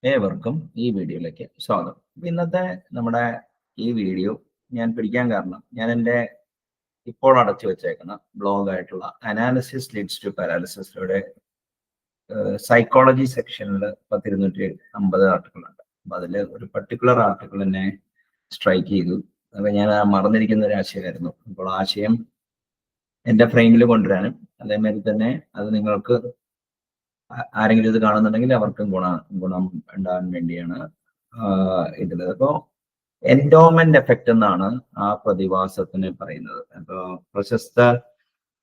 ഏവർക്കും ഈ വീഡിയോയിലേക്ക് സ്വാഗതം. ഇന്നത്തെ നമ്മുടെ ഈ വീഡിയോ ഞാൻ പിടിക്കാൻ കാരണം ഞാൻ എൻ്റെ ഇപ്പോൾ അടച്ചു വെച്ചേക്കുന്ന ബ്ലോഗായിട്ടുള്ള അനാലിസിസ് ലീഡ്സ് ടു പാരാലിസിസിലൂടെ സൈക്കോളജി സെക്ഷനിൽ 1250 ആർട്ടിക്കിളുണ്ട്. അപ്പം അതിൽ ഒരു പർട്ടിക്കുലർ ആർട്ടിക്കിൾ എന്നെ സ്ട്രൈക്ക് ചെയ്തു. അപ്പം ഞാൻ മറന്നിരിക്കുന്ന ഒരു ആശയമായിരുന്നു. അപ്പോൾ ആശയം എൻ്റെ ഫ്രെയിമിൽ കൊണ്ടുവരാനും അതേമാതിരി തന്നെ അത് നിങ്ങൾക്ക് ആരെങ്കിലും ഇത് കാണുന്നുണ്ടെങ്കിൽ അവർക്കും ഗുണം ഉണ്ടാകാൻ വേണ്ടിയാണ് ഇതിൽ. അപ്പോൾ എൻഡോമെന്റ് എഫക്റ്റ് എന്നാണ് ആ പ്രതിഭാസത്തിന് പറയുന്നത്. അപ്പോൾ പ്രശസ്ത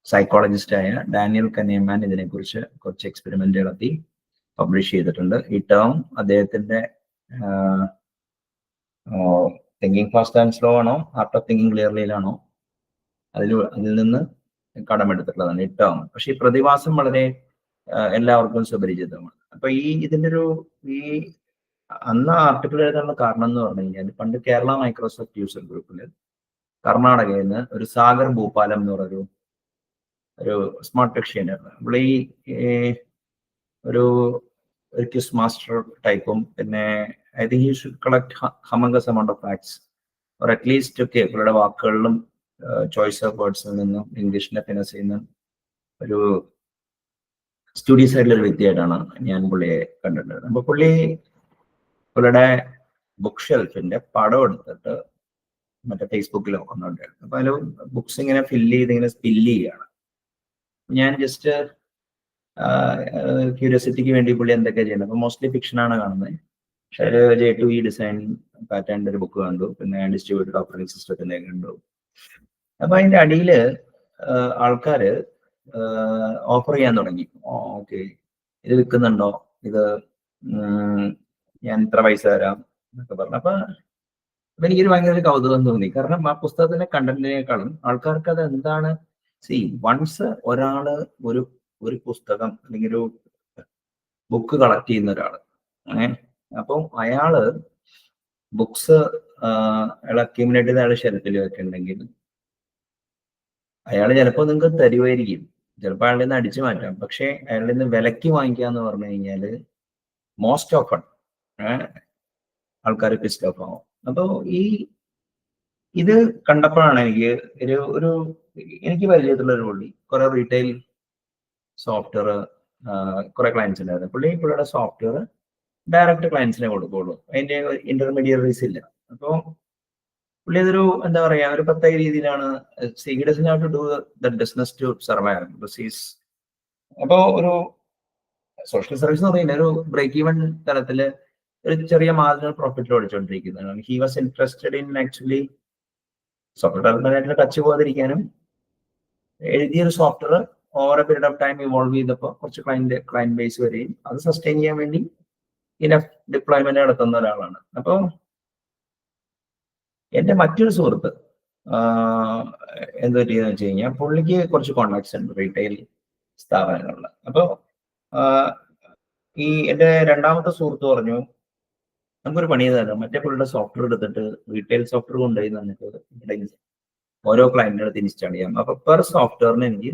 സൈക്കോളജിസ്റ്റായ ഡാനിയൽ കനേമാൻ ഇതിനെക്കുറിച്ച് കുറച്ച് എക്സ്പെരിമെന്റ് നടത്തി പബ്ലിഷ് ചെയ്തിട്ടുണ്ട്. ഈ ടേം അദ്ദേഹത്തിന്റെ തിങ്കിങ് ഫാസ്റ്റ് ആൻഡ് സ്ലോ ആണോ ആർട്ട് ഓഫ് തിങ്കിങ് ക്ലിയർലിയിലാണോ അതിൽ നിന്ന് കടമെടുത്തിട്ടുള്ളതാണ് ഈ ടേം. പക്ഷെ ഈ പ്രതിഭാസം വളരെ എല്ലാവർക്കും സുപരിചിതമാണ്. അപ്പൊ ഇതിന്റെ ഈ അന്ന് ആർട്ടിക്കിൾ എഴുതാനുള്ള കാരണം എന്ന് പറഞ്ഞു കഴിഞ്ഞാൽ പണ്ട് കേരള മൈക്രോസോഫ്റ്റ് യൂസർ ഗ്രൂപ്പിൽ കർണാടകയിൽ നിന്ന് ഒരു സാഗർ ഭൂപാലം എന്ന് പറഞ്ഞൊരു സ്മാർട്ട് കക്ഷിയായിരുന്നു. അപ്പോൾ ഒരു ക്വിസ് മാസ്റ്റർ ടൈപ്പും പിന്നെ I think you should collect humongous amount of facts or at least ഒക്കെ പുള്ളിയുടെ വാക്കുകളിലും ചോയ്സ് ഓഫ് വേർഡ്സിൽ നിന്നും ഇംഗ്ലീഷിനെ ഫിനസ് ചെയ്യുന്ന ഒരു സ്റ്റുഡിയോ സൈഡിലൊരു വ്യക്തിയായിട്ടാണ് ഞാൻ പുള്ളിയെ കണ്ടിട്ടുള്ളത്. അപ്പൊ പുള്ളിയുടെ ബുക്ക് ഷെൽഫിന്റെ പടം എടുത്തിട്ട് മറ്റേ ഫേസ്ബുക്കിൽ നോക്കുന്നുണ്ടായിരുന്നു. അപ്പൊ അതിൽ ബുക്സ് ഇങ്ങനെ ഫില്ല് ചെയ്ത് ഇങ്ങനെ സ്പില്ല് ചെയ്യാണ്. ഞാൻ ജസ്റ്റ് ക്യൂരിയോസിറ്റിക്ക് വേണ്ടി പുള്ളി എന്തൊക്കെയാ ചെയ്യുന്നത്. അപ്പൊ മോസ്റ്റ്ലി ഫിക്ഷനാണ് കാണുന്നത്. പക്ഷെ J2E ഡിസൈൻ പാറ്റേണിന്റെ ഒരു ബുക്ക് കണ്ടു, പിന്നെ ഡിസ്ട്രിബ്യൂട്ടഡ് ഓപ്പറേറ്റിംഗ് സിസ്റ്റത്തിന്റെ കണ്ടു. അപ്പൊ അതിന്റെ അടിയില് ആൾക്കാര് ഓഫർ ചെയ്യാൻ തുടങ്ങി. ഓക്കെ, ഇത് വിൽക്കുന്നുണ്ടോ, ഇത് ഞാൻ ഇത്ര പൈസ തരാം എന്നൊക്കെ പറഞ്ഞു. അപ്പൊ എനിക്കൊരു ഭയങ്കര കൗതുകം തോന്നി. കാരണം ആ പുസ്തകത്തിന്റെ കണ്ടന്റിനേക്കാളും ആൾക്കാർക്ക് അത് എന്താണ്. വൺസ് ഒരാള് ഒരു പുസ്തകം അല്ലെങ്കിൽ ഒരു ബുക്ക് കളക്ട് ചെയ്യുന്ന ഒരാള് അപ്പം അയാള് ബുക്സ് അയാൾ അക്യൂമുലേറ്റ് ചെയ്ത് അയാൾ ഷെൽഫിൽ വെക്കുന്നുണ്ടെങ്കിൽ അയാൾ ചിലപ്പോൾ നിങ്ങൾക്ക് തരുമായിരിക്കും, ചിലപ്പോൾ അയാളുടെ നിന്ന് അടിച്ചു മാറ്റാം. പക്ഷെ അയാളുടെ നിന്ന് വിലക്ക് വാങ്ങിക്കുക എന്ന് പറഞ്ഞു കഴിഞ്ഞാല് മോസ്റ്റ് ഓഫൺ ആൾക്കാർ പിസ്റ്റ് ഓഫ് ആവും. അപ്പോൾ ഇത് കണ്ടപ്പോഴാണ് എനിക്ക് പരിചയത്തിലുള്ള ഒരു പുള്ളി കുറെ റീറ്റെയിൽ സോഫ്റ്റ്വെയർ കുറെ ക്ലയൻസ് ഉണ്ടായിരുന്നു. പുള്ളിയുടെ സോഫ്റ്റ്വെയർ ഡയറക്റ്റ് ക്ലയൻസിനെ കൊടുക്കുള്ളൂ, അതിന്റെ ഇന്റർമീഡിയറീസ് ഇല്ല. അപ്പോൾ പുള്ളി അതൊരു എന്താ പറയാ ഒരു പ്രത്യേക രീതിയിലാണ് do the business to survive. അപ്പോൾ ഒരു സോഷ്യൽ സർവീസ് എന്ന് പറയുന്നത് ഒരു ബ്രേക്ക് ഈവൻ തലത്തില് ഒരു ചെറിയ മാർജിനൽ പ്രോഫിറ്റിൽ ഓടിച്ചുകൊണ്ടിരിക്കുന്നതാണ്. He was interested in actually software ഡെവലപ്മെന്റായിട്ട് ടച്ച് പോകാതിരിക്കാനും എഴുതിയൊരു software over a period of time evolve ചെയ്തപ്പോൾ കുറച്ച് ക്ലയന്റ് ബേസ് വരെയും അത് സസ്റ്റെയിൻ ചെയ്യാൻ വേണ്ടി ഇനഫ് ഡിപ്ലോയ്മെന്റ് നടത്തുന്ന ഒരാളാണ്. അപ്പോൾ എൻ്റെ മറ്റൊരു സുഹൃത്ത് എന്ത് പറ്റിയെന്ന് വെച്ച് കഴിഞ്ഞാൽ പുള്ളിക്ക് കുറച്ച് കോണ്ടാക്ട്സ് ഉണ്ട് റീറ്റെയിൽ സ്ഥാപനങ്ങളിൽ. അപ്പോൾ എൻ്റെ രണ്ടാമത്തെ സുഹൃത്ത് പറഞ്ഞു, നമുക്കൊരു പണി തരാം, മറ്റേ പുള്ളിയുടെ സോഫ്റ്റ്വെയർ എടുത്തിട്ട് റീറ്റെയിൽ സോഫ്റ്റ്വെയർ കൊണ്ടുപോയി നമുക്ക് ഇവിടെ ഓരോ ക്ലയന്റിന്റെ അടുത്ത് ഇൻസ്റ്റാൾ ചെയ്യാം. അപ്പൊ പെർ സോഫ്റ്റ്വെയറിന് എനിക്ക്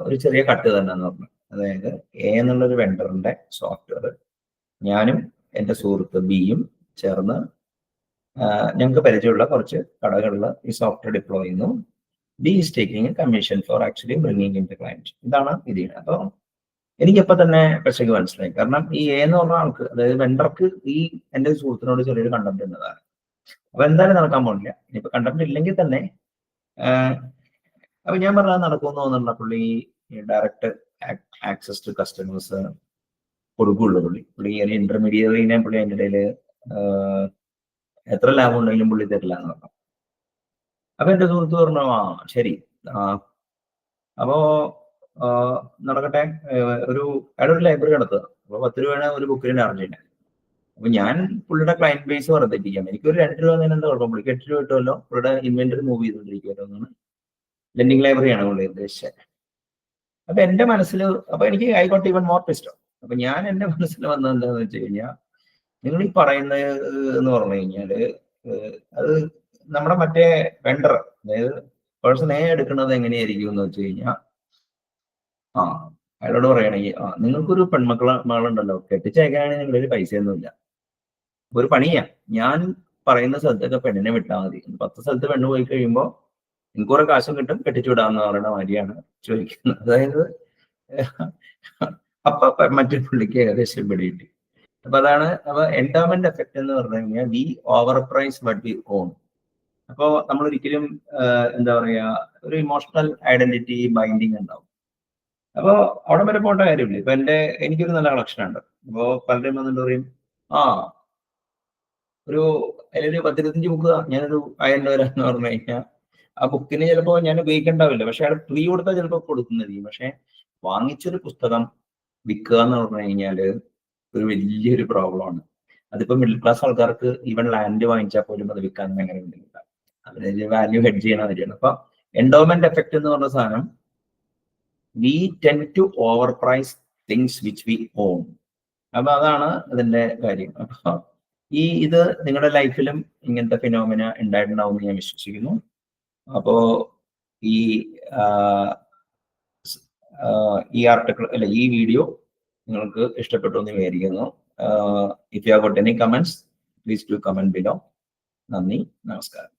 ഒരു ചെറിയ കട്ട് തന്നെ എന്ന് പറഞ്ഞു. അതായത് എന്നുള്ളൊരു വെണ്ടറിന്റെ സോഫ്റ്റ്വെയർ ഞാനും എൻ്റെ സുഹൃത്ത് ബിയും ചേർന്ന് ഞങ്ങൾക്ക് പരിചയമുള്ള കുറച്ച് കടകളിൽ ഈ സോഫ്റ്റ്വെയർ ഡിപ്ലോയ് ചെയ്യുന്നു. B is taking commission for actually bringing in the client. ഇതാണ് ഇതിന്. അപ്പോൾ എനിക്കപ്പോൾ തന്നെ പക്ഷേക്ക് മനസ്സിലായി. കാരണം ഈ എന്ന് പറഞ്ഞ ആൾക്ക്, അതായത് വെണ്ടർക്ക് എൻ്റെ സുഹൃത്തിനോട് ചെറിയൊരു കണ്ടന്റ് ഉള്ളതാണ്. അപ്പൊ എന്തായാലും നടക്കാൻ പോണില്ല. ഇനിയിപ്പോ കണ്ടന്റ് ഇല്ലെങ്കിൽ തന്നെ അപ്പൊ ഞാൻ പറഞ്ഞാൽ നടക്കുമെന്ന് തോന്നുന്നില്ല. പുള്ളി ഡയറക്റ്റ് ആക്സസ് ടു കസ്റ്റമേഴ്സ് കൊടുക്കുള്ളൂ. പുള്ളി ഒരു ഇന്റർമീഡിയറിനെ പുള്ളി അതിൻ്റെ ഇടയിൽ എത്ര ലാഭം ഉണ്ടെങ്കിലും പുള്ളി തരില്ല എന്ന് പറഞ്ഞു. അപ്പൊ എൻ്റെ സുഹൃത്ത് പറഞ്ഞു, ശരി, അപ്പോ നടക്കട്ടെ. അയാളൊരു ലൈബ്രറി നടത്തുക. അപ്പൊ 10 രൂപയാണ് ഒരു ബുക്കിന് ചാർജ് ചെയ്യുന്നത്. അപ്പൊ ഞാൻ പുള്ളിയുടെ ക്ലയന്റ് ബേസ് വർദ്ധിപ്പിക്കാം. എനിക്കൊരു 2 രൂപ തന്നെ എന്താ കുഴപ്പം, പുള്ളിക്ക് 8 രൂപ കിട്ടുമല്ലോ, പുള്ളിയുടെ ഇൻവെന്ററി മൂവ് ചെയ്തുകൊണ്ടിരിക്കുമല്ലോ എന്നാണ്. ലെൻഡിങ് ലൈബ്രറിയാണ് പുള്ളി ഉദ്ദേശിച്ചത്. അപ്പൊ എൻ്റെ മനസ്സിൽ എനിക്ക് ഐ ഗോട്ട് ഈവൻ മോർ പിസ്റ്റോ. അപ്പൊ ഞാൻ എൻ്റെ മനസ്സിൽ വന്നത് എന്താണെന്ന് വെച്ച് കഴിഞ്ഞാൽ, നിങ്ങൾ ഈ പറയുന്നത് എന്ന് പറഞ്ഞു കഴിഞ്ഞാല് അത് നമ്മുടെ മറ്റേ വെണ്ടർ, അതായത് പേഴ്സൺ എടുക്കുന്നത് എങ്ങനെയായിരിക്കും എന്ന് വെച്ച് കഴിഞ്ഞാൽ, അയാളോട് പറയണേ നിങ്ങൾക്കൊരു മകളുണ്ടല്ലോ, കെട്ടിച്ചയക്കാനാണെങ്കിൽ നിങ്ങളുടെ പൈസയൊന്നുമില്ല, ഒരു പണിയാ, ഞാൻ പറയുന്ന സ്ഥലത്തൊക്കെ പെണ്ണിനെ വിട്ടാൽ മതി, 10 സ്ഥലത്ത് പെണ്ണ് പോയി കഴിയുമ്പോൾ എനിക്ക് കുറെ കാശും കിട്ടും, കെട്ടിച്ചു വിടാന്ന് പറയുന്ന മാതിരിയാണ് ചോദിക്കുന്നത്. അതായത് അപ്പൊ മറ്റൊരു പുള്ളിക്ക് ഏകദേശം പിടികിട്ടി. അപ്പൊ അതാണ്. അപ്പൊ എൻഡോമെന്റ് എഫക്ട് എന്ന് പറഞ്ഞു കഴിഞ്ഞാൽ we over price but we own. അപ്പോ നമ്മൾ ഒരിക്കലും എന്താ പറയാ, ഒരു ഇമോഷണൽ ഐഡന്റിറ്റി ബൈൻഡിങ് ഉണ്ടാവും. അപ്പോ അവിടെ വരെ പോകേണ്ട കാര്യമില്ല. ഇപ്പൊ എനിക്കൊരു നല്ല കളക്ഷൻ ഉണ്ട്. അപ്പോ പലരും വന്നിട്ട് പറയും, ആ അതിലൊരു 10-25 ബുക്ക് ഞാനൊരു 1000 രൂപ എന്ന് പറഞ്ഞു കഴിഞ്ഞാൽ ആ ബുക്കിന് ചിലപ്പോൾ ഞാൻ ഉപയോഗിക്കണ്ടാവില്ല, പക്ഷെ അയാൾ ഫ്രീ കൊടുത്താൽ ചിലപ്പോൾ കൊടുക്കുന്നതായിരിക്കും. പക്ഷെ വാങ്ങിച്ചൊരു പുസ്തകം വിൽക്കുക എന്ന് പറഞ്ഞു കഴിഞ്ഞാൽ ഒരു വലിയൊരു പ്രോബ്ലമാണ്. അതിപ്പോ മിഡിൽ ക്ലാസ് ആൾക്കാർക്ക് ഈവൻ ലാൻഡ് വാങ്ങിച്ചാൽ പോലും അത് വിൽക്കാൻ ഭയങ്കര ബുദ്ധിമുട്ടാണ്. അതിന് വാല്യൂ ഹെഡ് ചെയ്യണ കാര്യമാണ്. അപ്പൊ എൻഡോമെന്റ് എഫക്ട് എന്ന് പറഞ്ഞ സാധനം, we tend to over price things which we own. അപ്പൊ അതാണ് അതിന്റെ കാര്യം. അപ്പൊ ഇത് നിങ്ങളുടെ ലൈഫിലും ഇങ്ങനത്തെ ഫിനോമിന ഉണ്ടായിട്ടുണ്ടാവും എന്ന് ഞാൻ വിശ്വസിക്കുന്നു. അപ്പോ ഈ ആർട്ടിക്കിൾ അല്ല, ഈ വീഡിയോ നിങ്ങൾക്ക് ഇഷ്ടപ്പെട്ടു എന്ന് വിചാരിക്കുന്നു. If you have got any comments, please do comment below. നന്ദി, നമസ്കാരം.